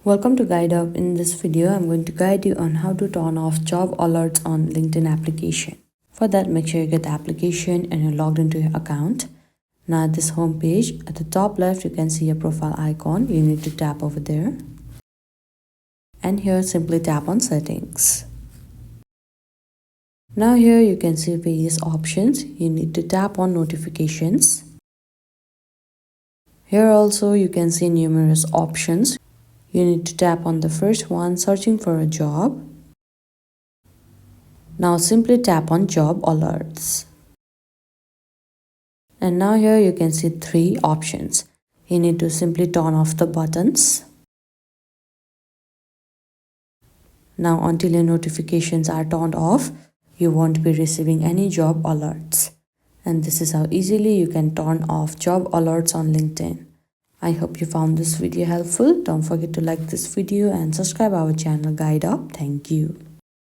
Welcome to Guide Up. In this video, I'm going to guide you on how to turn off job alerts on LinkedIn application. For that, make sure you get the application and you're logged into your account. Now at this home page, at the top left, you can see your profile icon. You need to tap over there. And here, simply tap on settings. Now here you can see various options. You need to tap on notifications. Here also you can see numerous options. You need to tap on the first one, searching for a job. Now simply tap on job alerts. And now here you can see three options. You need to simply turn off the buttons. Now until your notifications are turned off, you won't be receiving any job alerts. And this is how easily you can turn off job alerts on LinkedIn. I hope you found this video helpful. Don't forget to like this video and subscribe our channel Guide Up. Thank you.